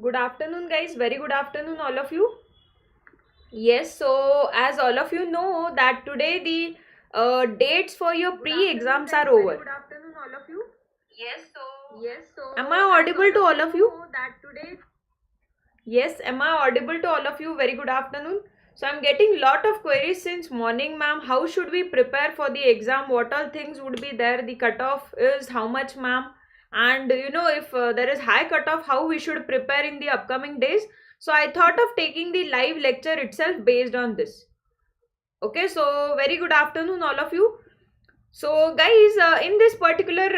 Good afternoon, guys. Very good afternoon, all of you. Yes, so as all of you know that today the dates for your pre-exams are over. Good afternoon, all of you. Yes, so Am I audible to all of you? know that today. Yes, am I audible to all of you? Very good afternoon. So I'm getting lot of queries since morning, ma'am. How should we prepare for the exam? What all things would be there? The cutoff is how much, ma'am? And if there is high cutoff, how we should prepare in the upcoming days? So I thought of taking the live lecture itself based on this. Okay, so very good afternoon, all of you. So guys, in this particular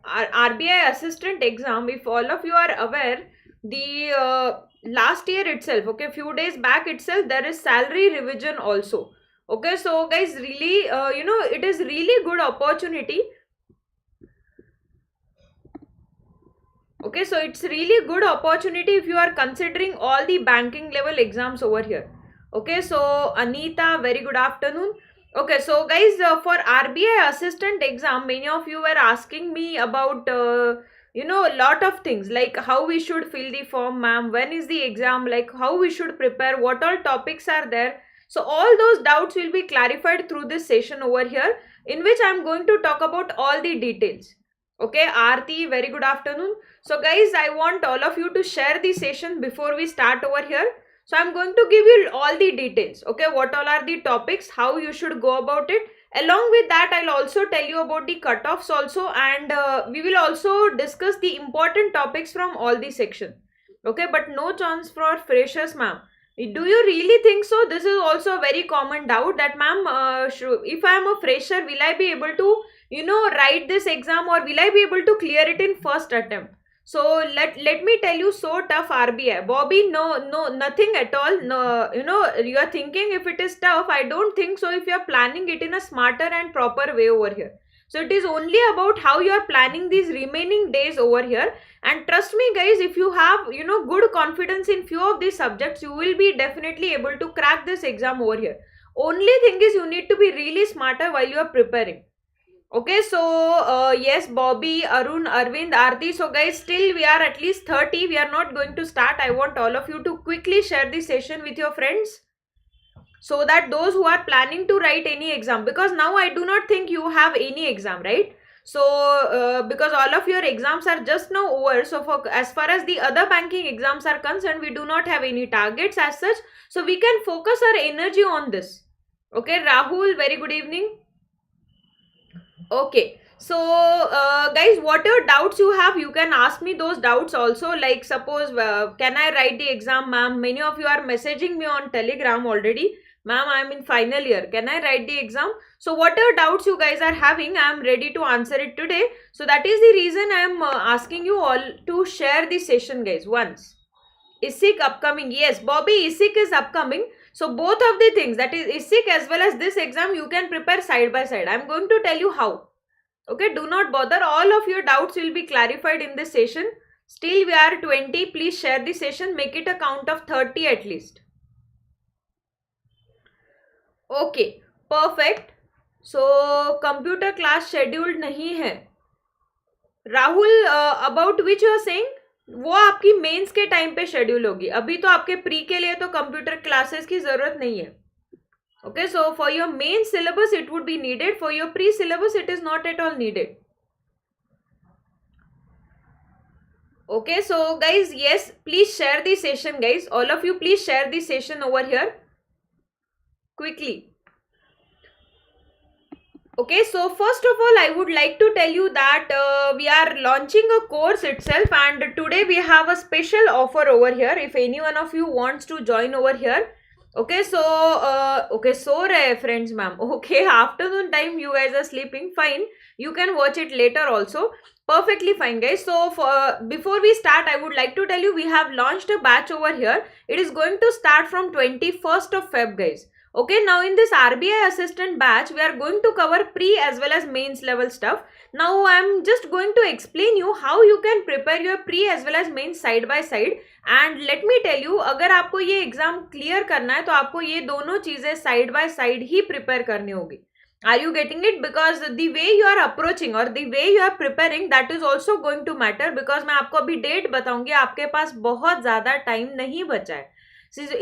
RBI assistant exam, if all of you are aware, the last year itself, okay, few days back itself, there is salary revision also. Okay, so guys, really, it is really good opportunity. Okay, so it's really good opportunity if you are considering all the banking level exams over here. Okay, so Anita, very good afternoon. Okay, so guys, for RBI assistant exam, many of you were asking me about, a lot of things like how we should fill the form, ma'am, when is the exam, like how we should prepare, what all topics are there. So all those doubts will be clarified through this session over here, in which I am going to talk about all the details. Okay, Aarti, very good afternoon. So guys, I want all of you to share the session before we start over here. So I'm going to give you all the details. Okay, what all are the topics, how you should go about it. Along with that, I'll also tell you about the cutoffs also, and we will also discuss the important topics from all the section. Okay, but no chance for freshers, ma'am. Do you really think so? This is also a very common doubt that, ma'am, if I am a fresher, will I be able to, write this exam, or will I be able to clear it in first attempt? So let me tell you, so tough RBI. Bobby, no, nothing at all. No, you are thinking if it is tough. I don't think so if you are planning it in a smarter and proper way over here. So it is only about how you are planning these remaining days over here. And trust me guys, if you have, good confidence in few of these subjects, you will be definitely able to crack this exam over here. Only thing is you need to be really smarter while you are preparing. Okay, so yes, Bobby, Arun, Arvind, Aarti. So guys, still we are at least 30. We are not going to start. I want all of you to quickly share the session with your friends, so that those who are planning to write any exam, because now I do not think you have any exam, right? So because all of your exams are just now over, so for as far as the other banking exams are concerned, we do not have any targets as such, so we can focus our energy on this. Okay, Rahul, very good evening. Okay, so guys, whatever doubts you have, you can ask me those doubts also. Like suppose, can I write the exam, ma'am? Many of you are messaging me on Telegram already. Ma'am, I am in final year. Can I write the exam? So whatever doubts you guys are having, I am ready to answer it today. So that is the reason I am asking you all to share the session, guys, once. ISIC upcoming. Yes, Bobby, ISIC is upcoming. So both of the things, that is ISIC as well as this exam, you can prepare side by side. I am going to tell you how. Okay, do not bother. All of your doubts will be clarified in this session. Still we are 20. Please share the session. Make it a count of 30 at least. Okay, perfect. So computer class scheduled नहीं है. Rahul, about which you are saying? वो आपकी mains के time पे schedule होगी. अभी तो आपके प्री के लिए तो कंप्यूटर क्लासेस की जरूरत नहीं है. Okay, so for your main syllabus it would be needed. For your pre-syllabus it is not at all needed. Okay, so guys, yes, please share the session, guys. All of you, please share the session over here quickly. Okay, so first of all, I would like to tell you that we are launching a course itself, and today we have a special offer over here. If any one of you wants to join over here. Okay, so okay, so friends, ma'am. Okay, afternoon time you guys are sleeping. Fine, you can watch it later also. Perfectly fine, guys. So before we start, I would like to tell you we have launched a batch over here. It is going to start from 21st of Feb, guys. Okay, now in this RBI assistant batch, we are going to cover pre as well as mains level stuff. Now I am just going to explain you how you can prepare your pre as well as mains side by side. And let me tell you, अगर आपको ये exam clear करना है तो आपको ये दोनों चीजें side by side he prepare करनी होगी. Are you getting it? Because the way you are approaching or the way you are preparing, that is also going to matter. Because मैं आपको अभी डेट बताऊंगी, आपके पास बहुत ज्यादा टाइम नहीं बचा है,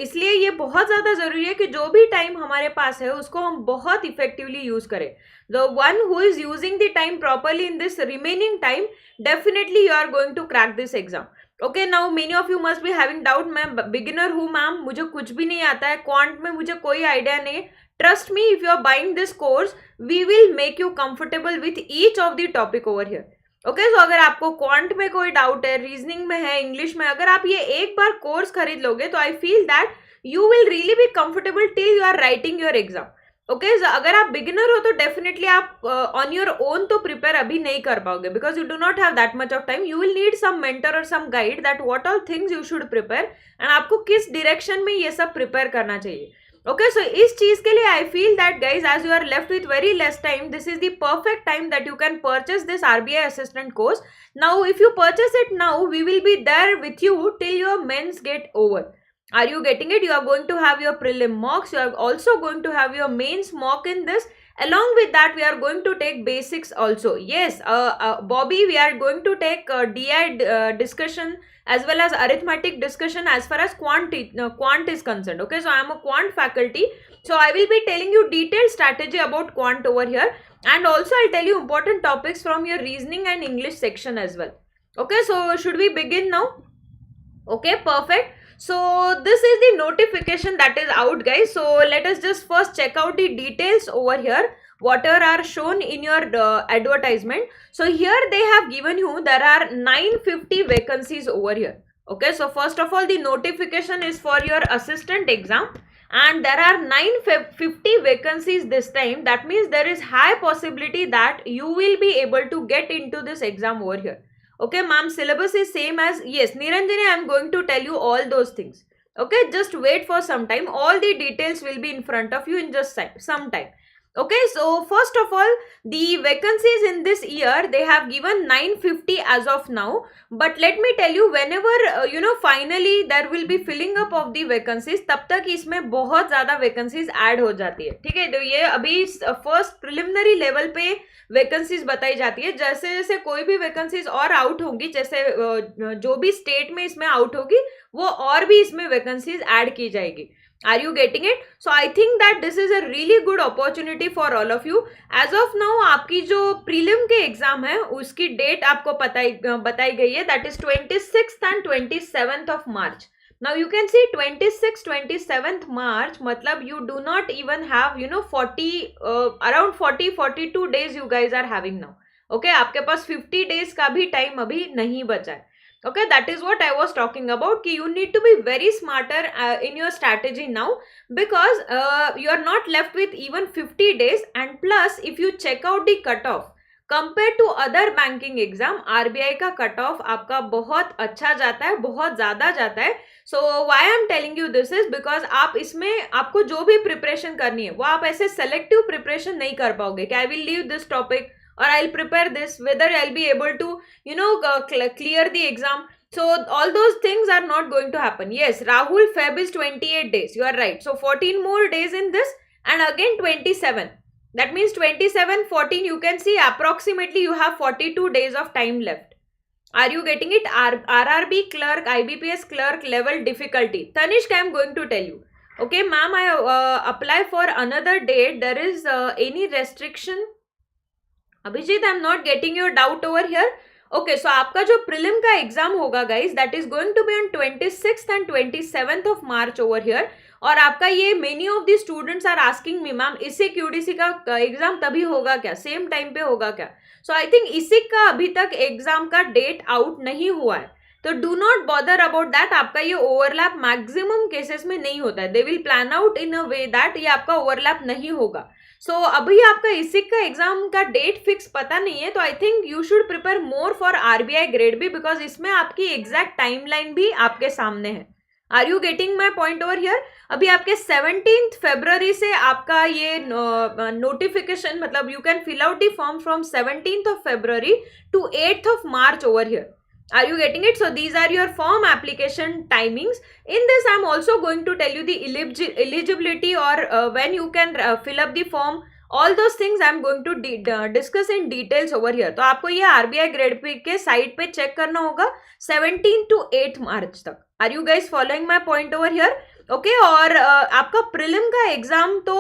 इसलिए ये बहुत ज्यादा जरूरी है कि जो भी टाइम हमारे पास है उसको हम बहुत इफेक्टिवली यूज करें. The one who is using the time properly in this remaining time, definitely you are going to crack this exam. Okay, now many of you must be having doubt, मैं beginner हूँ ma'am, मुझे कुछ भी नहीं आता है, quant में मुझे कोई आइडिया नहीं. Trust me, if you are buying this course, we will make you comfortable with each of the topic over here. Okay, so अगर आपको क्वांट में कोई डाउट है, रीजनिंग में है, इंग्लिश में, अगर आप ये एक बार कोर्स खरीद लोगे तो I feel that you will really be comfortable till you are writing your exam. Okay, अगर आप बिगिनर हो तो डेफिनेटली आप ऑन योर ओन तो प्रिपेयर अभी नहीं कर पाओगे, because you do not have that much of time. You will need some mentor और some guide that what all things you should prepare, and आपको किस डायरेक्शन में ये सब प्रिपेयर करना चाहिए. Okay, so इस चीज के लिए I feel that guys, as you are left with very less time, this is the perfect time that you can purchase this RBI assistant course. Now, if you purchase it now, we will be there with you till your mains get over. Are you getting it? You are going to have your prelim mocks. You are also going to have your mains mock in this. Along with that, we are going to take basics also. Yes, Bobby, we are going to take DI discussion as well as arithmetic discussion as far as quant is concerned. Okay, so I am a quant faculty, so I will be telling you detailed strategy about quant over here, and also I'll tell you important topics from your reasoning and English section as well. Okay, so should we begin now? Okay, perfect. So this is the notification that is out, guys. So let us just first check out the details over here, whatever are shown in your advertisement. So here they have given you there are 950 vacancies over here. Okay, so first of all, the notification is for your assistant exam, and there are 950 vacancies this time. That means there is high possibility that you will be able to get into this exam over here. Okay, ma'am, syllabus is same as, yes, Niranjani, I am going to tell you all those things. Okay, just wait for some time. All the details will be in front of you in just some time. Okay, so first of all, the vacancies in this year, they have given 950 as of now. But let me tell you, whenever, finally there will be filling up of the vacancies, तब तक इसमें बहुत ज़्यादा vacancies add हो जाती है. ठीक है, तो ये अभी first preliminary level पे वैकेंसीज बताई जाती है. जैसे जैसे कोई भी वैकेंसीज और आउट होंगी, जैसे जो भी स्टेट में इसमें आउट होगी, वो और भी इसमें वैकेंसीज ऐड की जाएगी. Are you getting it? So I think that this is a really good opportunity for all of you. As of now आपकी जो प्रीलिम के एग्जाम है उसकी डेट आपको बताई गई है, that is 26th and 27th of March. Now you can see 26th, 27th March, matlab you do not even have, 42 days you guys are having now. Okay, आपके पास 50 days का भी time अभी नहीं बचा है. Okay, that is what I was talking about, कि you need to be very smarter in your strategy now, because you are not left with even 50 days, and plus if you check out the cutoff, compare to other banking exam, RBI का cut off आपका बहुत अच्छा जाता है, बहुत ज्यादा जाता है. So why I am telling you this is because आप इसमें आपको जो भी प्रिपरेशन करनी है वो आप ऐसे सेलेक्टिव प्रिपरेशन नहीं कर पाओगे कि I will leave this topic और I will prepare this, whether I will be able to clear the exam. So all those things are not going to happen. Yes, Rahul, Feb is 28 days. You are right. So 14 more days in this, and again 27. That means 27, 14, you can see approximately you have 42 days of time left. Are you getting it? RRB clerk, IBPS clerk level difficulty. Tanishk, I am going to tell you. Okay, ma'am, I apply for another date. There is any restriction? Abhijit, I am not getting your doubt over here. Okay, so आपका जो prelim का exam होगा guys, that is going to be on 26th and 27th of March over here. और आपका ये many of the students are asking me, ma'am ESIC UDC का exam तभी होगा क्या, सेम टाइम पे होगा क्या? सो आई थिंक इसिक का अभी तक एग्जाम का डेट आउट नहीं हुआ है, तो do not bother about that. आपका ये ओवरलैप मैक्सिमम केसेस में नहीं होता है. They will plan out in a way that ये आपका ओवरलैप नहीं होगा. सो अभी आपका इसिक का एग्जाम का डेट फिक्स पता नहीं है, तो I think you should prepare more for RBI grade B, because इसमें आपकी एग्जैक्ट टाइमलाइन भी आपके सामने है. Are you getting my point over here? अभी आपके 17th February से आपका ये नोटिफिकेशन, मतलब you can fill out the form from 17th of February to 8th of March over here. Are you getting it? So these are your form application timings. In this, I am also going to tell you the eligibility or when you can fill up the form all those things I am going to discuss in details over here. तो आपको ये RBI grade B के site पे check करना होगा 17 to 8 March तक. Are you guys following my point over here? Okay. और आपका प्रिलिम का एग्जाम तो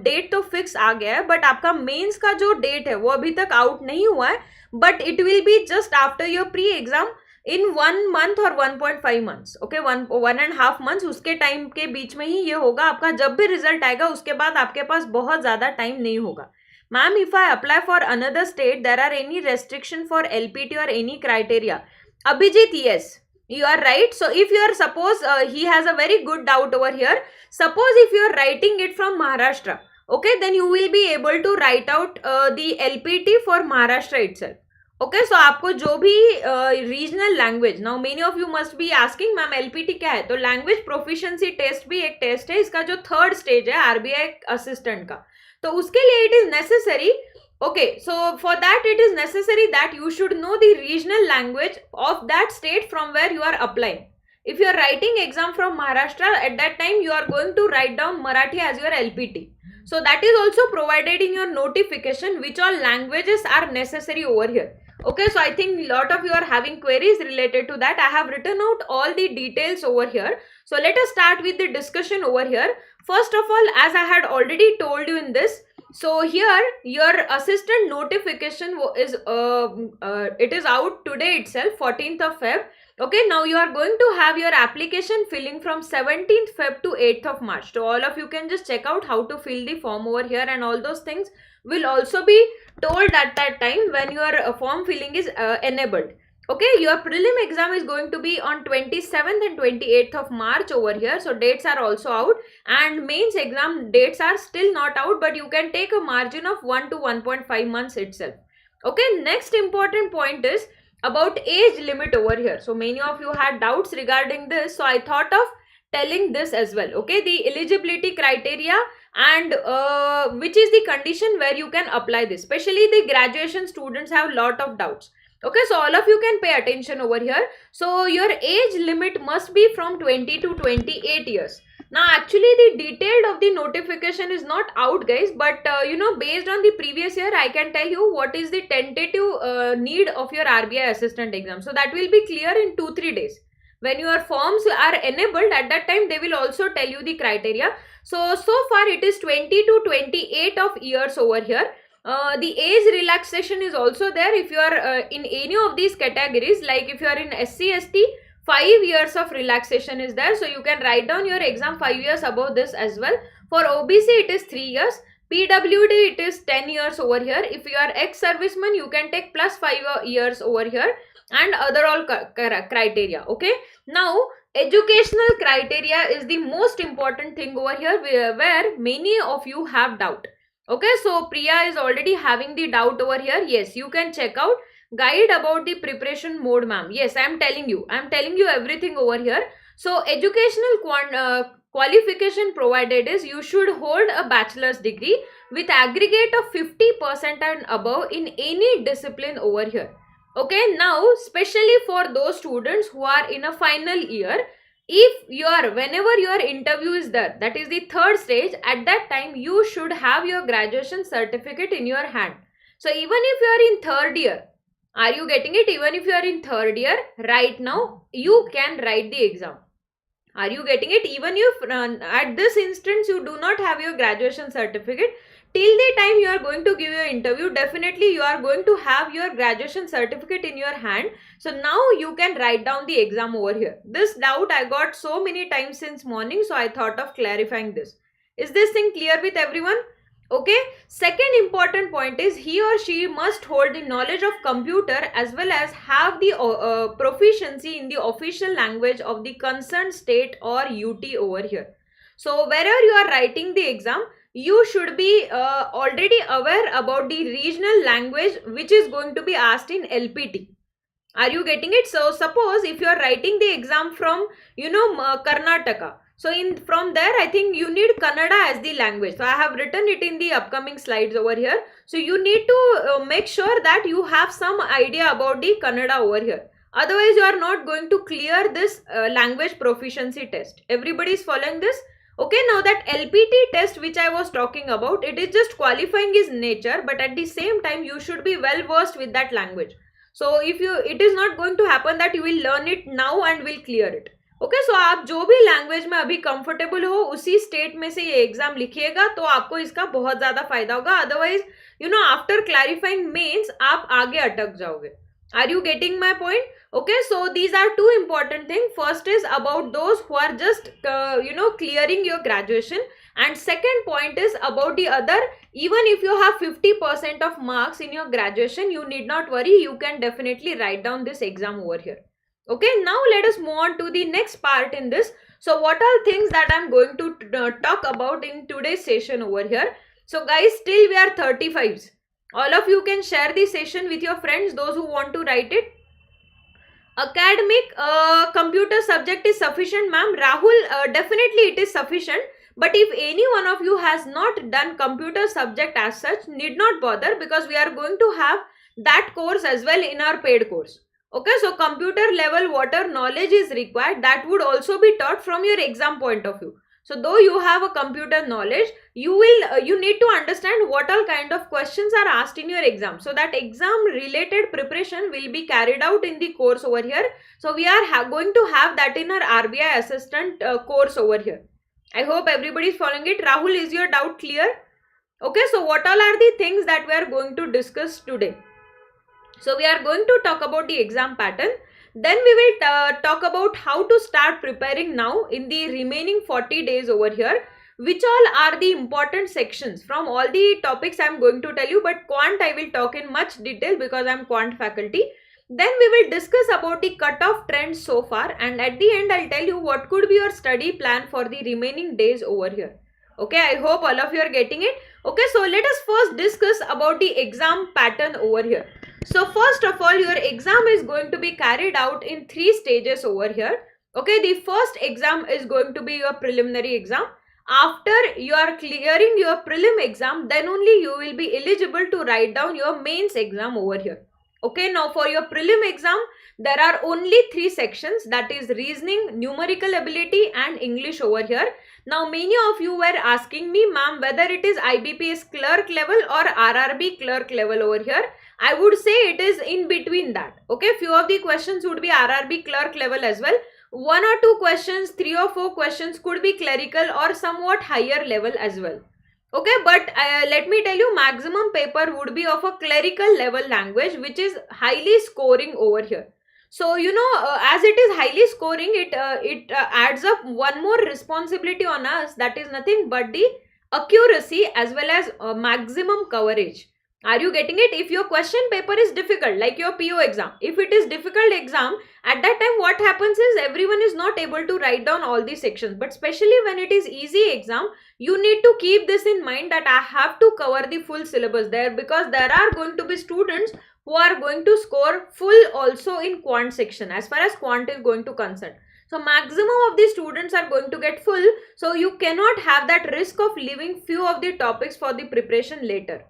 डेट तो फिक्स आ गया है, बट आपका मेंस का जो डेट है वो अभी तक आउट नहीं हुआ है, but it will be just after your pre exam in 1 month और 1.5 months. ओके, 1.5 months उसके टाइम के बीच में ही ये होगा आपका. जब भी रिजल्ट आएगा उसके बाद आपके पास बहुत ज्यादा टाइम नहीं होगा. Ma'am, if I apply for another state there are any restriction for LPT और any criteria? Abhijit, yes, you are right. So if you are, suppose he has a very good doubt over here. Suppose if you are writing it from Maharashtra, okay, then you will be able to write out the LPT for Maharashtra itself. Okay, so आपको जो भी regional language, now many of you must be asking ma'am LPT क्या है? तो language proficiency test भी एक test है, इसका जो थर्ड स्टेज है आरबीआई असिस्टेंट का. तो उसके लिए it is necessary. Okay, so for that it is necessary that you should know the regional language of that state from where you are applying. If you are writing exam from Maharashtra, at that time you are going to write down Marathi as your LPT. So that is also provided in your notification which all languages are necessary over here. Okay, so I think a lot of you are having queries related to that. I have written out all the details over here. So let us start with the discussion over here. First of all, as I had already told you in this, so here your assistant notification is it is out today itself, 14th of Feb. Okay, now you are going to have your application filling from 17th Feb to 8th of March. So all of you can just check out how to fill the form over here, and all those things will also be told at that time when your form filling is enabled. Okay, your prelim exam is going to be on 27th and 28th of March over here. So dates are also out, and mains exam dates are still not out, but you can take a margin of 1 to 1.5 months itself. Okay, next important point is about age limit over here. So many of you had doubts regarding this, so I thought of telling this as well. Okay, the eligibility criteria and which is the condition where you can apply this. Especially the graduation students have lot of doubts. Okay, so all of you can pay attention over here. So your age limit must be from 20 to 28 years. Now actually the detailed of the notification is not out, guys, but you know, based on the previous year I can tell you what is the tentative need of your RBI assistant exam. So that will be clear in 2-3 days. When your forms are enabled, at that time they will also tell you the criteria. So far it is 20 to 28 of years over here. The age relaxation is also there if you are in any of these categories. Like if you are in SC ST, 5 years of relaxation is there, so you can write down your exam 5 years above this as well. For OBC it is 3 years, PWD it is 10 years over here. If you are ex-serviceman, you can take plus 5 years over here, and other all criteria. Okay, now educational criteria is the most important thing over here, where many of you have doubt. Okay, so Priya is already having the doubt over here. Yes, you can check out guide about the preparation mode, ma'am. Yes, I am telling you everything over here. So educational qualification provided is you should hold a bachelor's degree with aggregate of 50% and above in any discipline over here. Okay, now especially for those students who are in a final year, whenever your interview is there, that is the third stage, at that time you should have your graduation certificate in your hand. So even if you are in third year, are you getting it? Even if you are in third year, right now you can write the exam. Are you getting it? Even if at this instance you do not have your graduation certificate, till the time you are going to give your interview, definitely you are going to have your graduation certificate in your hand. So now you can write down the exam over here. This doubt I got so many times since morning, so I thought of clarifying this. Is this thing clear with everyone? Okay, second important point is he or she must hold the knowledge of computer as well as have the proficiency in the official language of the concerned state or UT over here. So wherever you are writing the exam, you should be already aware about the regional language which is going to be asked in LPT. Are you getting it? So suppose if you are writing the exam from, Karnataka. So from there, I think you need Kannada as the language. So I have written it in the upcoming slides over here. So you need to make sure that you have some idea about the Kannada over here. Otherwise, you are not going to clear this language proficiency test. Everybody is following this? Okay, now that LPT test which I was talking about, it is just qualifying is nature, but at the same time you should be well versed with that language. So if you, it is not going to happen that you will learn it now and will clear it. Okay so आप जो भी language में अभी comfortable हो उसी state में से ये एग्जाम लिखिएगा तो आपको इसका बहुत ज्यादा फायदा होगा. Otherwise you know after clarifying mains आप आगे अटक जाओगे. Are you getting my point? Okay, so these are two important things. First is about those who are just clearing your graduation, and second point is about the other. Even if you have 50% of marks in your graduation, you need not worry, you can definitely write down this exam over here. Okay, now let us move on to the next part in this. So what are things that I'm going to talk about in today's session over here? So guys, still we are 35s. All of you can share the session with your friends, those who want to write it. Academic computer subject is sufficient, ma'am. Rahul, definitely it is sufficient. But if any one of you has not done computer subject as such, need not bother, because we are going to have that course as well in our paid course. Okay, so computer level whatever knowledge is required, that would also be taught from your exam point of view. So though you have a computer knowledge, you need to understand what all kind of questions are asked in your exam. So that exam related preparation will be carried out in the course over here. So we are going to have that in our RBI assistant course over here. I hope everybody is following it. Rahul, is your doubt clear? Okay, so what all are the things that we are going to discuss today? So we are going to talk about the exam pattern. Then we will talk about how to start preparing now in the remaining 40 days over here. Which all are the important sections from all the topics I am going to tell you, but quant I will talk in much detail because I am quant faculty. Then we will discuss about the cutoff trends so far, and at the end I'll tell you what could be your study plan for the remaining days over here. Okay, I hope all of you are getting it. Okay, so let us first discuss about the exam pattern over here. So first of all, your exam is going to be carried out in 3 stages over here. Okay, the first exam is going to be your preliminary exam. After you are clearing your prelim exam, then only you will be eligible to write down your mains exam over here. Okay, now for your prelim exam, there are only 3 sections, that is reasoning, numerical ability and English over here. Now many of you were asking me, ma'am, whether it is IBPS clerk level or RRB clerk level over here. I would say it is in between that. Okay, few of the questions would be RRB clerk level as well. 1 or 2 questions, 3 or 4 questions could be clerical or somewhat higher level as well. Okay, but let me tell you, maximum paper would be of a clerical level language, which is highly scoring over here. So, you know, as it is highly scoring, it adds up one more responsibility on us, that is nothing but the accuracy as well as maximum coverage. Are you getting it? If your question paper is difficult, like your PO exam, if it is difficult exam, at that time what happens is everyone is not able to write down all the sections. But especially when it is easy exam, you need to keep this in mind that I have to cover the full syllabus there, because there are going to be students who are going to score full also in quant section as far as quant is going to concern. So maximum of the students are going to get full, so you cannot have that risk of leaving few of the topics for the preparation later.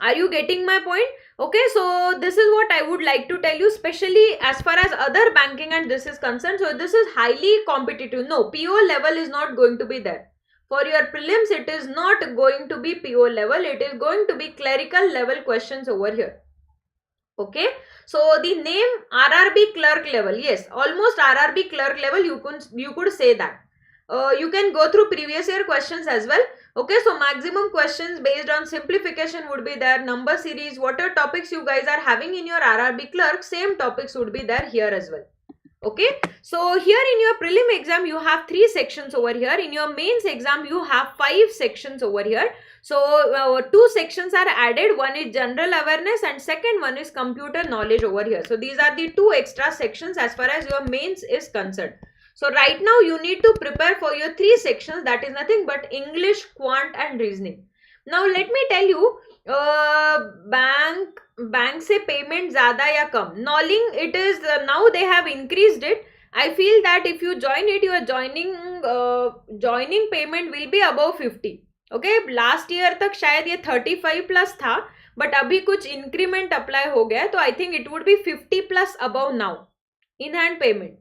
Are you getting my point? Okay, so this is what I would like to tell you, especially as far as other banking and this is concerned. So this is highly competitive. No, PO level is not going to be there. For your prelims, it is not going to be PO level. It is going to be clerical level questions over here. Okay, so the name RRB clerk level, yes, almost RRB clerk level, you could say that. You can go through previous year questions as well. Okay, so maximum questions based on simplification would be there, number series, whatever topics you guys are having in your RRB clerk, same topics would be there here as well. Okay, so here in your prelim exam, you have 3 sections over here. In your mains exam, you have 5 sections over here. So 2 sections are added. One is general awareness and second one is computer knowledge over here. So these are the 2 extra sections as far as your mains is concerned. So right now you need to prepare for your 3 sections, that is nothing but English, quant and reasoning. Now let me tell you, bank se payment zyada ya kam. Knowing it is now they have increased it. I feel that if you join it, your joining payment will be above 50. Okay, last year तक शायद ये 35 plus था, but अभी कुछ increment apply हो गया, तो I think it would be 50 plus above now in hand payment.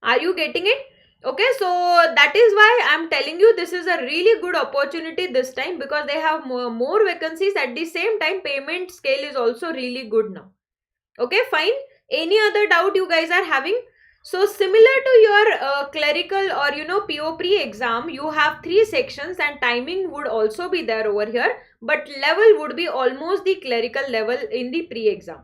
Are you getting it? Okay, so that is why I'm telling you this is a really good opportunity this time, because they have more vacancies. At the same time, payment scale is also really good now. Okay, fine. Any other doubt you guys are having? So similar to your clerical or PO pre exam, you have 3 sections and timing would also be there over here, but level would be almost the clerical level in the pre exam.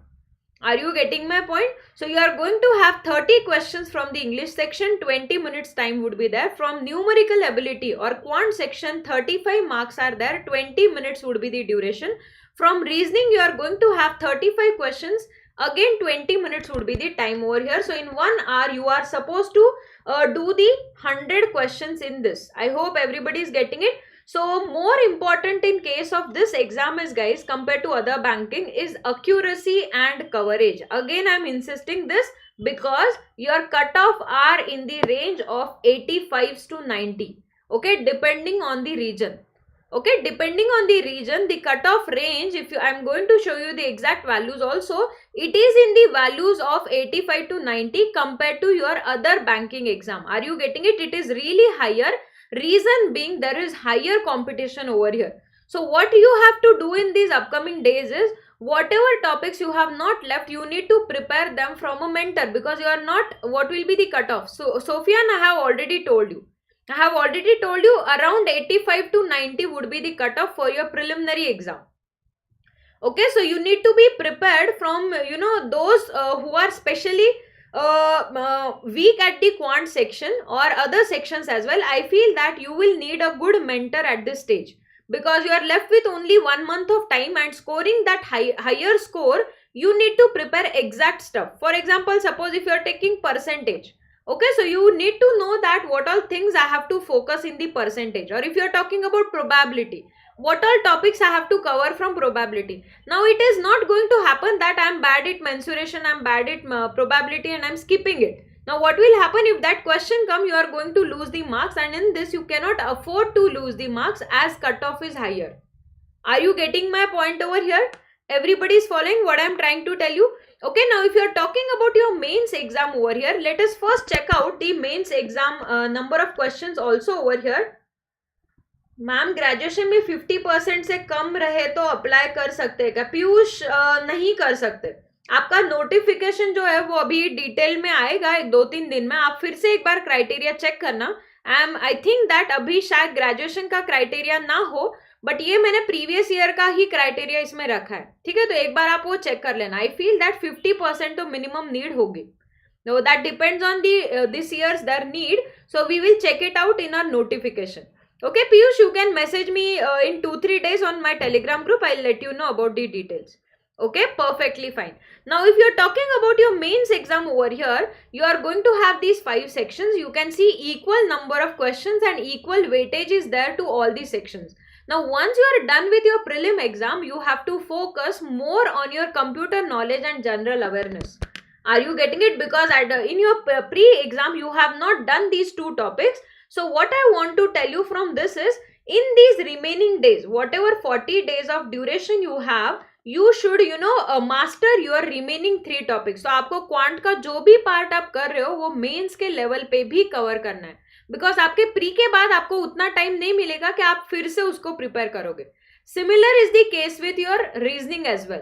Are you getting my point? So you are going to have 30 questions from the English section, 20 minutes time would be there. From numerical ability or quant section, 35 marks are there, 20 minutes would be the duration. From reasoning, you are going to have 35 questions, again 20 minutes would be the time over here. So in 1 hour, you are supposed to do the 100 questions in this. I hope everybody is getting it. So more important in case of this exam is, guys, compared to other banking, is accuracy and coverage. Again, I am insisting this because your cutoff are in the range of 85s to 90. Okay, depending on the region. Okay, depending on the region, the cutoff range, if I'm going to show you the exact values also, it is in the values of 85 to 90 compared to your other banking exam. Are you getting it? It is really higher. Reason being, there is higher competition over here. So what you have to do in these upcoming days is, whatever topics you have not left, you need to prepare them from a mentor, because you are not, what will be the cutoff? So Sophian, I have already told you. Around 85 to 90 would be the cutoff for your preliminary exam. Okay, so you need to be prepared from, those who are specially weak at the quant section or other sections as well. I feel that you will need a good mentor at this stage, because you are left with only 1 month of time, and scoring that higher score, you need to prepare exact stuff. For example, suppose if you are taking percentage, okay, so you need to know that what all things I have to focus in the percentage. Or if you are talking about probability, what all topics I have to cover from probability. Now it is not going to happen that I am bad at mensuration, I am bad at probability and I am skipping it. Now what will happen if that question come, you are going to lose the marks, and in this you cannot afford to lose the marks as cutoff is higher. Are you getting my point over here? Everybody is following what I am trying to tell you? Okay, now if you are talking about your mains exam over here, let us first check out the mains exam number of questions also over here. Ma'am graduation में 50% से कम रहे तो apply कर सकते हैं क्या? पीयूष नहीं कर सकते. आपका नोटिफिकेशन जो है वो अभी डिटेल में आएगा 1-2-3 दिन में. आप फिर से एक बार क्राइटेरिया चेक करना. आई थिंक दैट अभी शायद ग्रेजुएशन का क्राइटेरिया ना हो, बट ये मैंने प्रीवियस ईयर का ही क्राइटेरिया इसमें रखा है. ठीक है, तो एक बार आप वो चेक कर लेना. आई फील दैट 50% तो मिनिमम नीड होगी. No, that depends on the this year's their need. So we will check it out in our notification. Okay, Piyush, you can message me in 2-3 days on my Telegram group. I'll let you know about the details. Okay, perfectly fine. Now, if you're talking about your mains exam over here, you are going to have these 5 sections. You can see equal number of questions and equal weightage is there to all these sections. Now, once you are done with your prelim exam, you have to focus more on your computer knowledge and general awareness. Are you getting it? Because in your pre-exam, you have not done these 2 topics. So what I want to tell you from this is, in these remaining days, whatever 40 days of duration you have, you should master your remaining 3 topics. So आपको quant का जो भी part आप कर रहे हो वो mains के लेवल पे भी कवर करना है, बिकॉज आपके प्री के बाद आपको उतना टाइम नहीं मिलेगा कि आप फिर से उसको प्रिपेयर करोगे. Similar is the case with your reasoning as well.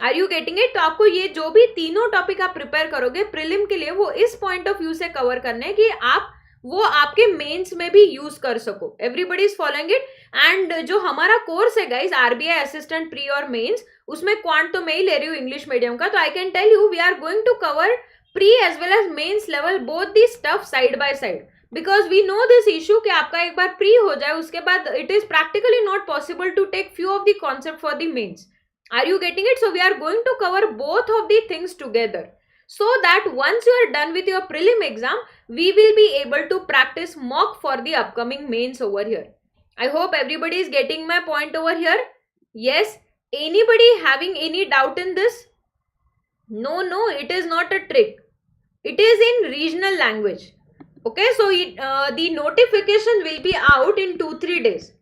Are you getting it? तो आपको ये जो भी तीनों टॉपिक आप प्रिपेयर करोगे प्रीलिम के लिए, वो इस पॉइंट ऑफ व्यू से कवर करने हैं कि आप वो आपके मेंस में भी यूज कर सको. Everybody is following it. And जो हमारा कोर्स है गाइज, आरबीआई असिस्टेंट प्री और मेंस, उसमें क्वांट तो मैं ही ले रही हूँ इंग्लिश मीडियम का. तो I can tell you we are going to cover pre as well as mains level, both the stuff side by side, because we know this issue कि आपका एक बार प्री हो जाए उसके बाद it is practically not possible to take few of the concept for the mains. Are you getting it? So we are going to cover both of the things together, so that once you are done with your prelim exam, we will be able to practice mock for the upcoming mains over here. I hope everybody is getting my point over here. Yes? Anybody having any doubt in this? No, it is not a trick. It is in regional language. Okay, so the notification will be out in 2-3 days.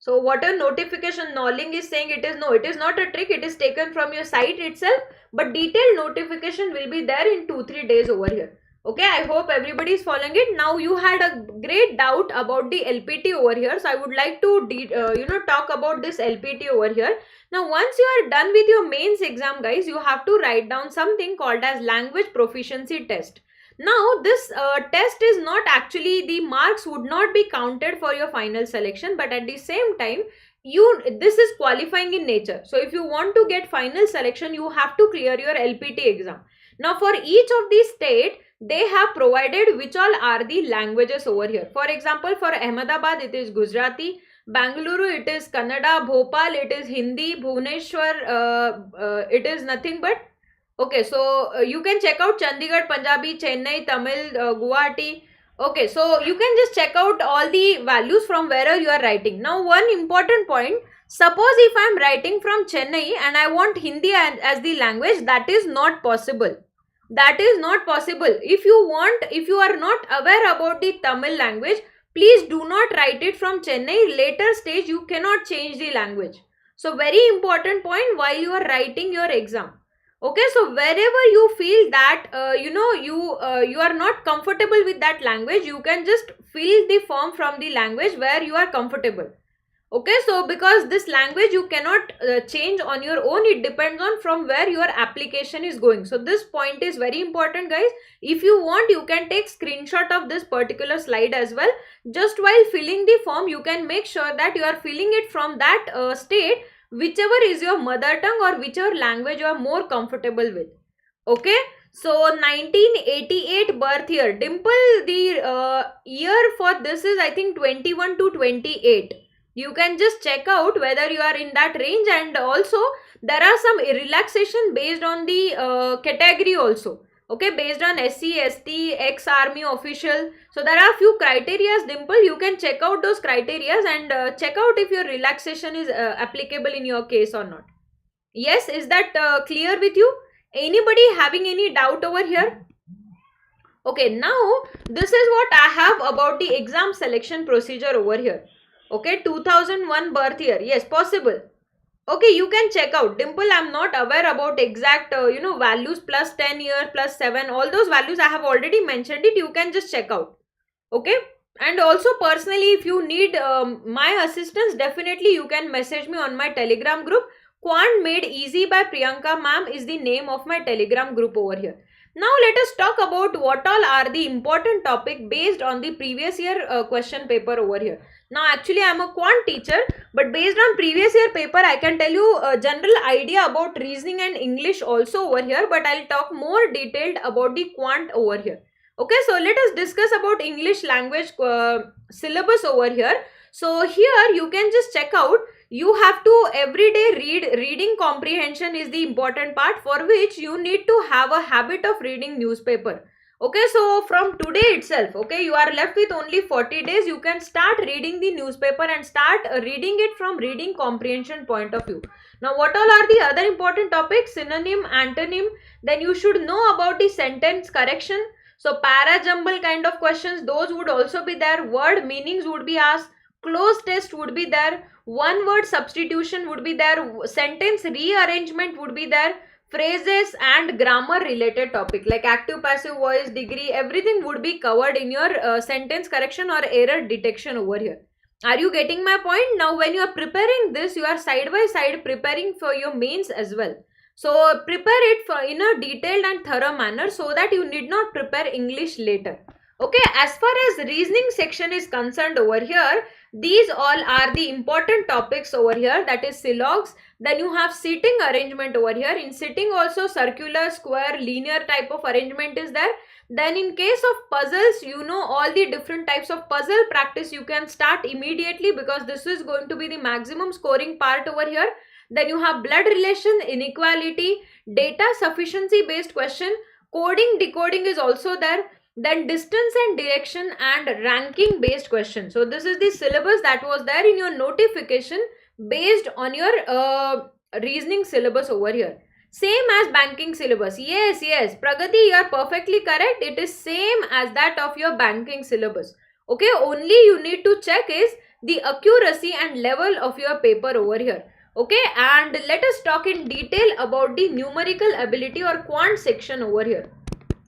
So what a notification Nolling is saying, it is not a trick, it is taken from your site itself, but detailed notification will be there in 2-3 days over here. Okay, I hope everybody is following it. Now you had a great doubt about the LPT over here, so I would like to talk about this LPT over here. Now once you are done with your mains exam, guys, you have to write down something called as language proficiency test. Now this test is not actually, the marks would not be counted for your final selection, but at the same time this is qualifying in nature. So if you want to get final selection, you have to clear your LPT exam. Now for each of these state, they have provided which all are the languages over here. For example, for Ahmedabad it is Gujarati, Bangalore it is Kannada, Bhopal it is Hindi, Bhubaneswar it is nothing but okay. So you can check out Chandigarh, Punjabi, Chennai, Tamil, Guwahati. Okay, so you can just check out all the values from wherever you are writing. Now one important point, suppose if I am writing from Chennai and I want Hindi as the language, that is not possible. That is not possible. If you are not aware about the Tamil language, please do not write it from Chennai. Later stage you cannot change the language. So very important point while you are writing your exam. Okay, so wherever you feel that you are not comfortable with that language, you can just fill the form from the language where you are comfortable. Okay, so because this language you cannot change on your own, it depends on from where your application is going. So this point is very important, guys. If you want, you can take screenshot of this particular slide as well. Just while filling the form, you can make sure that you are filling it from that state, whichever is your mother tongue or whichever language you are more comfortable with. Okay, so 1988 birth year. Dimple, the year for this is I think 21 to 28. You can just check out whether you are in that range, and also there are some relaxation based on the category also. Okay, based on SC, ST, ex-army official. So there are few criteria, Dimple. You can check out those criteria and check out if your relaxation is applicable in your case or not. Yes, is that clear with you? Anybody having any doubt over here? Okay, now this is what I have about the exam selection procedure over here. Okay, 2001 birth year. Yes, possible. Okay, you can check out. Dimple, I'm not aware about exact, values plus 10 year plus 7. All those values I have already mentioned it. You can just check out. Okay. And also personally, if you need my assistance, definitely you can message me on my Telegram group. Quant Made Easy by Priyanka ma'am is the name of my Telegram group over here. Now let us talk about what all are the important topic based on the previous year question paper over here. Now actually I am a quant teacher, but based on previous year paper I can tell you a general idea about reasoning and English also over here, but I'll talk more detailed about the quant over here. Okay, so let us discuss about English language syllabus over here. So here you can just check out, you have to everyday reading comprehension is the important part, for which you need to have a habit of reading newspaper. Okay, so from today itself, okay, you are left with only 40 days. You can start reading the newspaper and start reading it from reading comprehension point of view. Now, what all are the other important topics? Synonym, antonym. Then you should know about the sentence correction. So, para jumble kind of questions, those would also be there. Word meanings would be asked. Clause test would be there. One word substitution would be there. Sentence rearrangement would be there. Phrases and grammar related topic like active passive voice, degree, everything would be covered in your sentence correction or error detection over here. Are you getting my point? Now when you are preparing this, you are side by side preparing for your mains as well. So prepare it in a detailed and thorough manner so that you need not prepare English later. Okay, as far as reasoning section is concerned over here, these all are the important topics over here, that is syllogs. Then you have seating arrangement over here. In sitting also circular, square, linear type of arrangement is there. Then in case of puzzles, you know all the different types of puzzle practice you can start immediately, because this is going to be the maximum scoring part over here. Then you have blood relation, inequality, data sufficiency based question, coding, decoding is also there. Then distance and direction and ranking based question. So this is the syllabus that was there in your notification based on your reasoning syllabus over here. Same as banking syllabus. Yes, Pragati, you are perfectly correct. It is same as that of your banking syllabus. Okay, only you need to check is the accuracy and level of your paper over here. Okay, and let us talk in detail about the numerical ability or quant section over here.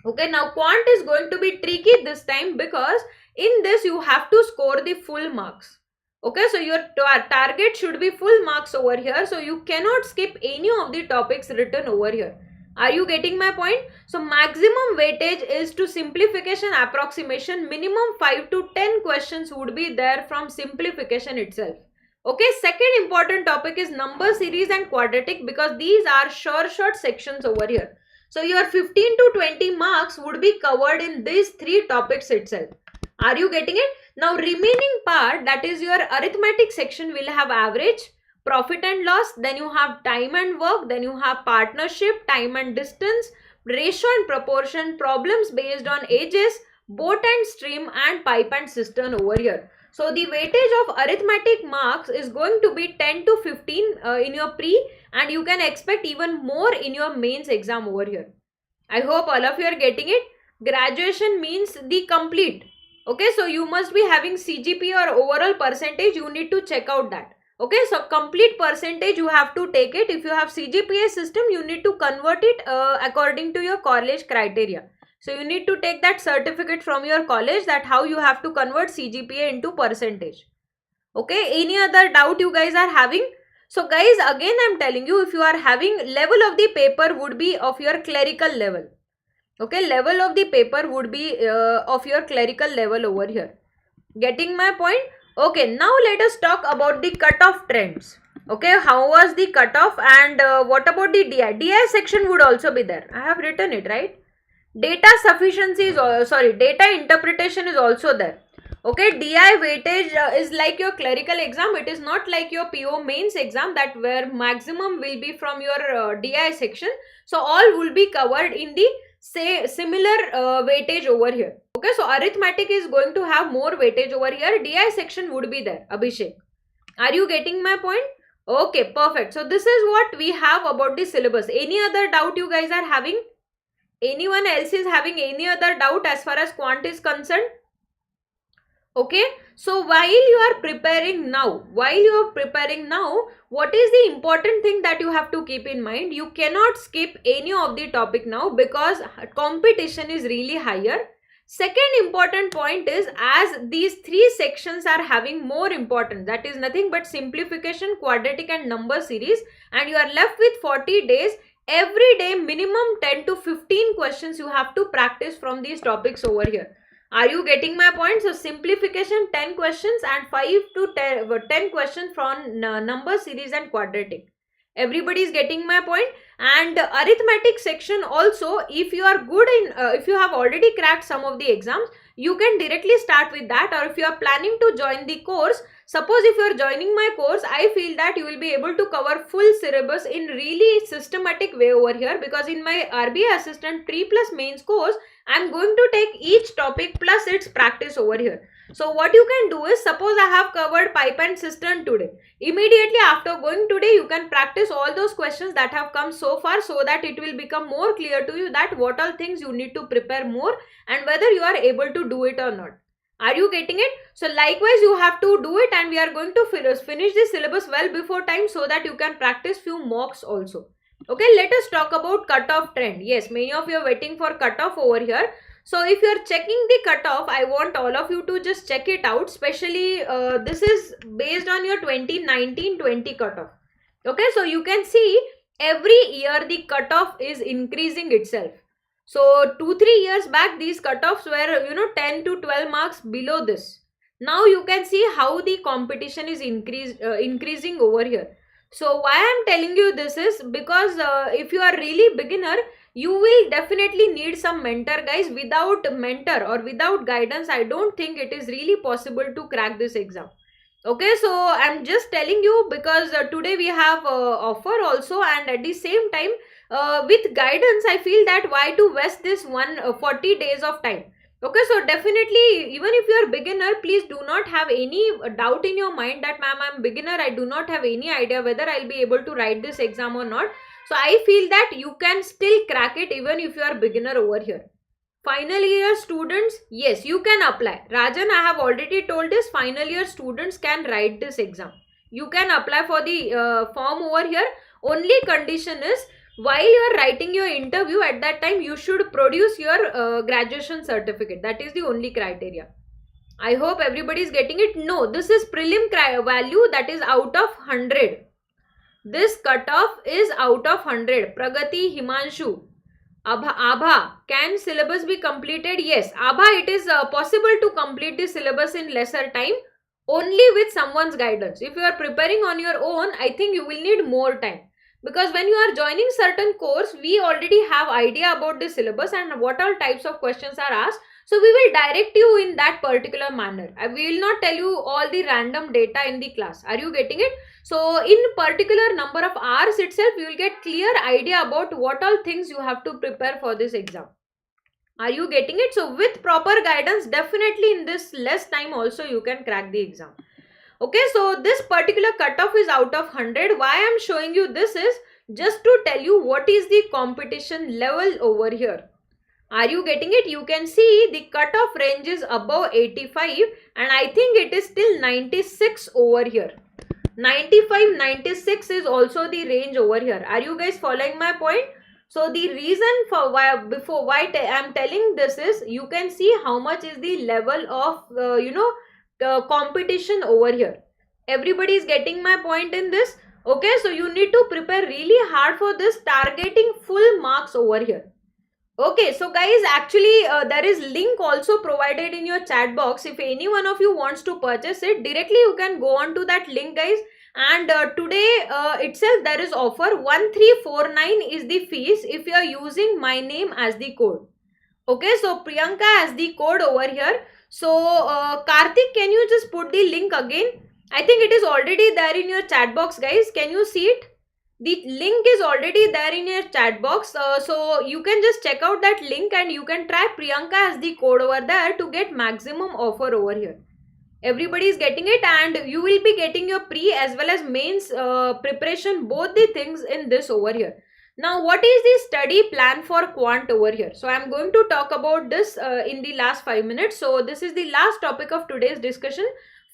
Okay, now quant is going to be tricky this time because in this you have to score the full marks. Okay, so your target should be full marks over here, so you cannot skip any of the topics written over here. Are you getting my point? So maximum weightage is to simplification approximation. Minimum 5 to 10 questions would be there from simplification itself. Okay, second important topic is number series and quadratic, because these are short sections over here. So your 15 to 20 marks would be covered in these three topics itself. Are you getting it? Now remaining part, that is your arithmetic section, will have average, profit and loss, then you have time and work, then you have partnership, time and distance, ratio and proportion, problems based on ages, boat and stream, and pipe and cistern over here. So the weightage of arithmetic marks is going to be 10 to 15 in your pre, and you can expect even more in your mains exam over here. I hope all of you are getting it. Graduation means the complete. Okay, so you must be having CGP or overall percentage. You need to check out that. Okay, so complete percentage you have to take it. If you have CGPA system, you need to convert it according to your college criteria. So you need to take that certificate from your college, that how you have to convert CGPA into percentage. Okay, any other doubt you guys are having? So guys, again I am telling you, if you are having, level of the paper would be of your clerical level. Okay, level of the paper would be of your clerical level over here. Getting my point? Okay, now let us talk about the cutoff trends. Okay, how was the cutoff, and what about the DI? DI section would also be there. I have written it, right? Data sufficiency is data interpretation is also there. Okay, DI weightage is like your clerical exam. It is not like your PO mains exam, that where maximum will be from your DI section. So all will be covered in the similar weightage over here. Okay, so arithmetic is going to have more weightage over here. DI section would be there. Abhishek, are you getting my point? Okay, perfect. So this is what we have about the syllabus. Any other doubt you guys are having? Anyone else is having any other doubt as far as quant is concerned? Okay, so while you are preparing now, what is the important thing that you have to keep in mind? You cannot skip any of the topic now, because competition is really higher. Second important point is, as these three sections are having more importance, that is nothing but simplification, quadratic and number series, and you are left with 40 days. Every day minimum 10 to 15 questions you have to practice from these topics over here. Are you getting my point? So simplification 10 questions and 5 to 10 questions from number series and quadratic. Everybody is getting my point? And arithmetic section also, if you are good in, if you have already cracked some of the exams, you can directly start with that. Or if you are planning to join the course, suppose if you are joining my course, I feel that you will be able to cover full syllabus in really systematic way over here, because in my RBI assistant pre plus mains course, I am going to take each topic plus its practice over here. So what you can do is, suppose I have covered pipe and cistern today. Immediately after going today, you can practice all those questions that have come so far, so that it will become more clear to you that what all things you need to prepare more and whether you are able to do it or not. Are you getting it? So likewise you have to do it, and we are going to finish this syllabus well before time, so that you can practice few mocks also. Okay, let us talk about cutoff trend. Yes, many of you are waiting for cutoff over here. So if you are checking the cutoff, I want all of you to just check it out. Especially this is based on your 2019-20 cutoff. Okay, so you can see every year the cutoff is increasing itself. So 2-3 years back these cutoffs were 10 to 12 marks below this. Now you can see how the competition is increasing over here. So why I am telling you this is because if you are really beginner, you will definitely need some mentor, guys. Without mentor or without guidance, I don't think it is really possible to crack this exam. Okay, so I am just telling you because today we have offer also, and at the same time with guidance, I feel that why to waste this 40 days of time. Okay, so definitely, even if you are beginner, please do not have any doubt in your mind that ma'am, I am beginner, I do not have any idea whether I will be able to write this exam or not. So I feel that you can still crack it even if you are beginner over here. Final year students, yes, you can apply. Rajan, I have already told this, final year students can write this exam. You can apply for the form over here. Only condition is, while you are writing your interview, at that time you should produce your graduation certificate. That is the only criteria. I hope everybody is getting it. No, this is prelim value, that is out of 100. This cutoff is out of 100. Pragati, Himanshu, Abha, can syllabus be completed? Yes, Abha, it is possible to complete the syllabus in lesser time, only with someone's guidance. If you are preparing on your own, I think you will need more time. Because when you are joining certain course, we already have idea about the syllabus and what all types of questions are asked. So we will direct you in that particular manner. We will not tell you all the random data in the class. Are you getting it? So in particular number of hours itself, you will get clear idea about what all things you have to prepare for this exam. Are you getting it? So with proper guidance, definitely in this less time also you can crack the exam. Okay, so this particular cutoff is out of 100. Why I am showing you this is just to tell you what is the competition level over here. Are you getting it? You can see the cutoff range is above 85 and I think it is still 96 over here. 95, 96 is also the range over here. Are you guys following my point? So the reason for why I am telling this is, you can see how much is the level of competition over here. Everybody is getting my point in this. Okay, so you need to prepare really hard for this, targeting full marks over here. Okay, so guys, actually there is link also provided in your chat box. If any one of you wants to purchase it, directly you can go on to that link, guys. And today itself there is offer 1349 is the fees if you are using my name as the code. Okay, so Priyanka as the code over here. So Karthik, can you just put the link again? I think it is already there in your chat box, guys. Can you see it? The link is already there in your chat box. So you can just check out that link and you can try Priyanka as the code over there to get maximum offer over here. Everybody is getting it, and you will be getting your pre as well as mains preparation, both the things in this over here. Now, what is the study plan for quant over here? So I am going to talk about this in the last 5 minutes. So this is the last topic of today's discussion.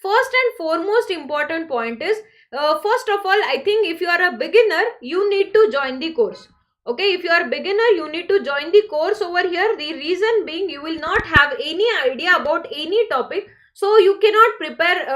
First and foremost important point is, first of all, I think if you are a beginner, you need to join the course. Okay, if you are beginner, you need to join the course over here. The reason being, you will not have any idea about any topic. So you cannot prepare,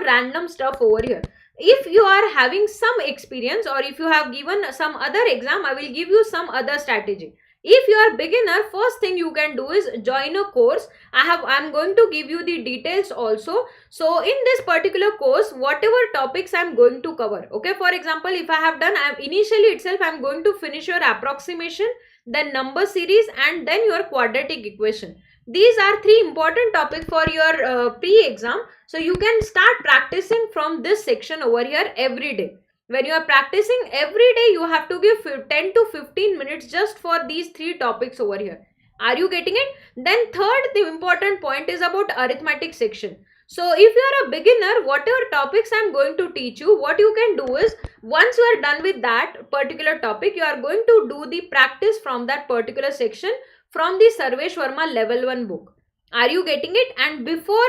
random stuff over here. If you are having some experience, or if you have given some other exam, I will give you some other strategy. If you are beginner, first thing you can do is join a course. I'm going to give you the details also. So in this particular course, whatever topics I'm going to cover. Okay, for example, if I have done, initially itself I'm going to finish your approximation, then number series, and then your quadratic equation. These are 3 important topics for your pre-exam. So you can start practicing from this section over here every day. When you are practicing every day, you have to give 10 to 15 minutes just for these 3 topics over here. Are you getting it? Then third, the important point is about arithmetic section. So if you are a beginner, whatever topics I am going to teach you, what you can do is, once you are done with that particular topic, you are going to do the practice from that particular section from the Sarvesh Verma level 1 book. Are you getting it? And before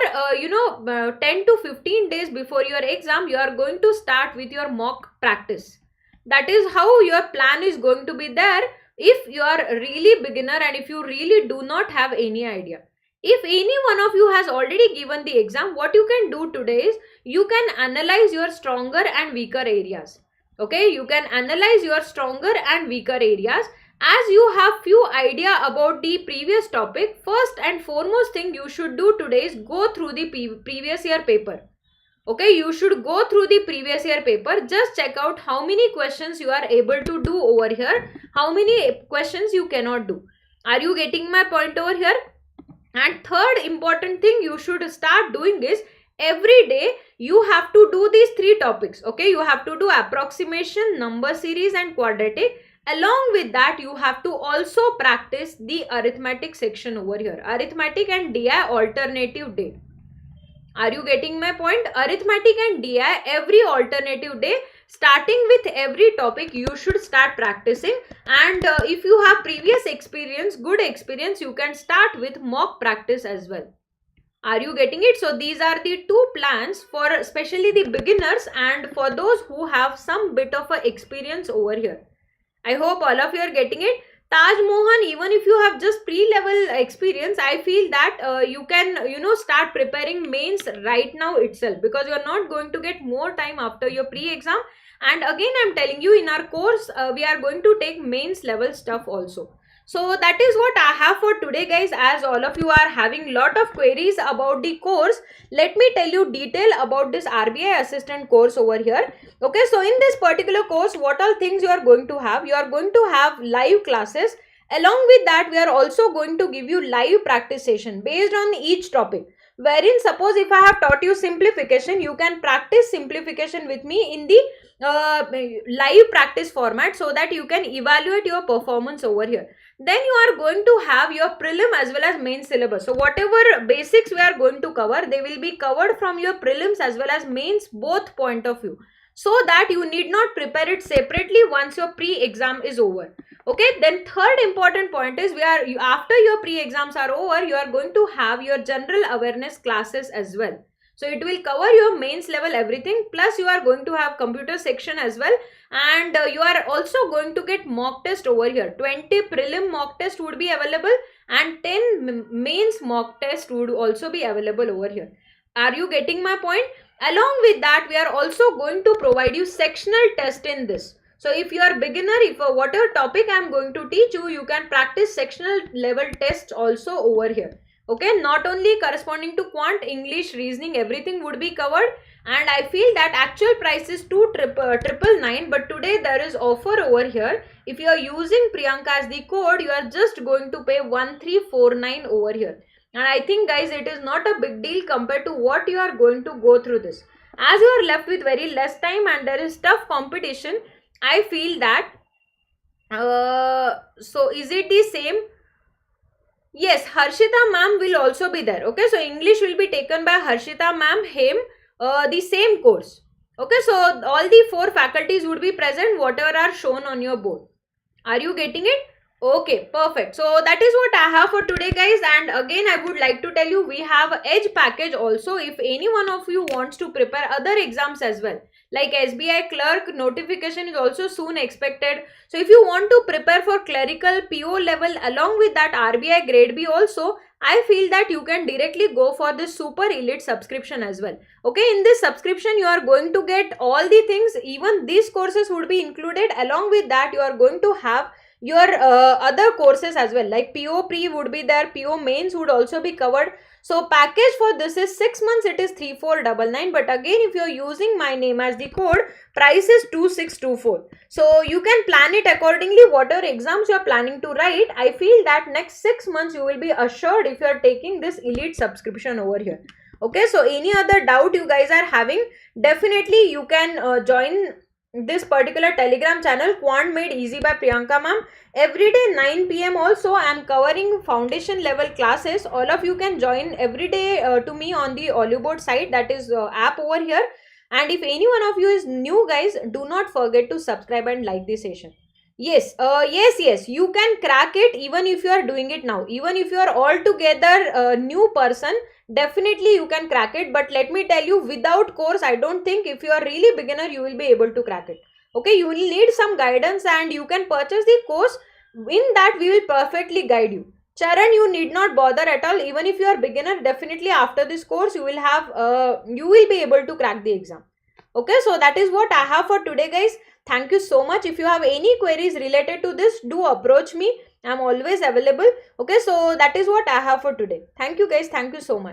10 to 15 days before your exam, you are going to start with your mock practice. That is how your plan is going to be there if you are really beginner and if you really do not have any idea. If any one of you has already given the exam, what you can do today is, you can analyze your stronger and weaker areas. Okay, you can analyze your stronger and weaker areas. As you have few idea about the previous topic, first and foremost thing you should do today is go through the previous year paper. Okay, you should go through the previous year paper. Just check out how many questions you are able to do over here, how many questions you cannot do. Are you getting my point over here? And third important thing you should start doing is, every day you have to do these 3 topics. Okay, you have to do approximation, number series, and quadratic. Along with that, you have to also practice the arithmetic section over here. Arithmetic and DI alternative day. Are you getting my point? Arithmetic and DI every alternative day. Starting with every topic, you should start practicing. And if you have previous experience, good experience, you can start with mock practice as well. Are you getting it? So these are the 2 plans for especially the beginners and for those who have some bit of a experience over here. I hope all of you are getting it. Taj Mohan, even if you have just pre-level experience, I feel that you can, start preparing mains right now itself, because you are not going to get more time after your pre-exam. And again, I'm telling you, in our course, we are going to take mains level stuff also. So that is what I have for today, guys. As all of you are having lot of queries about the course, let me tell you detail about this RBI assistant course over here. Okay, so in this particular course, what all things you are going to have? You are going to have live classes. Along with that, we are also going to give you live practice session based on each topic. Wherein, suppose if I have taught you simplification, you can practice simplification with me in the live practice format, so that you can evaluate your performance over here. Then you are going to have your prelim as well as main syllabus. So whatever basics we are going to cover, they will be covered from your prelims as well as mains, both point of view, so that you need not prepare it separately once your pre-exam is over. Okay, then third important point is, after your pre-exams are over, you are going to have your general awareness classes as well. So it will cover your mains level everything, plus you are going to have computer section as well, and you are also going to get mock test over here. 20 prelim mock test would be available and 10 mains mock test would also be available over here. Are you getting my point? Along with that, we are also going to provide you sectional test in this. So if you are beginner, if whatever topic I am going to teach you, you can practice sectional level tests also over here. Okay, not only corresponding to quant, English, reasoning, everything would be covered. And I feel that actual price is 2,999, but today there is offer over here. If you are using Priyanka as the code, you are just going to pay 1,349 over here. And I think, guys, it is not a big deal compared to what you are going to go through this. As you are left with very less time and there is tough competition, I feel that, so is it the same? Yes, Harshita ma'am will also be there. Okay, so English will be taken by Harshita ma'am, him, the same course. Okay, so all the 4 faculties would be present, whatever are shown on your board. Are you getting it? Okay, perfect. So that is what I have for today, guys. And again, I would like to tell you, we have Edge package also. If any one of you wants to prepare other exams as well, like SBI clerk notification is also soon expected. So if you want to prepare for clerical PO level along with that RBI grade B also, I feel that you can directly go for this super elite subscription as well. Okay, in this subscription you are going to get all the things, even these courses would be included. Along with that, you are going to have your other courses as well, like PO pre would be there, PO mains would also be covered. So package for this is 6 months, it is 3,499, but again, if you are using my name as the code, price is 2,624. So you can plan it accordingly, whatever exams you are planning to write. I feel that next 6 months you will be assured if you are taking this elite subscription over here. Okay, so any other doubt you guys are having, definitely you can join this particular Telegram channel, Quant Made Easy by Priyanka ma'am. Every day 9 PM also I am covering foundation level classes. All of you can join every day to me on the Oliveboard site, that is app over here. And if any one of you is new, guys, do not forget to subscribe and like this session. Yes, yes, you can crack it even if you are doing it now. Even if you are altogether a new person, definitely you can crack it. But let me tell you, without course, I don't think, if you are really beginner, you will be able to crack it. Okay, you will need some guidance and you can purchase the course. In that, we will perfectly guide you. Charan, you need not bother at all. Even if you are beginner, definitely after this course, you will have, you will be able to crack the exam. Okay, so that is what I have for today, guys. Thank you so much. If you have any queries related to this, do approach me. I am always available. Okay, so that is what I have for today. Thank you, guys. Thank you so much.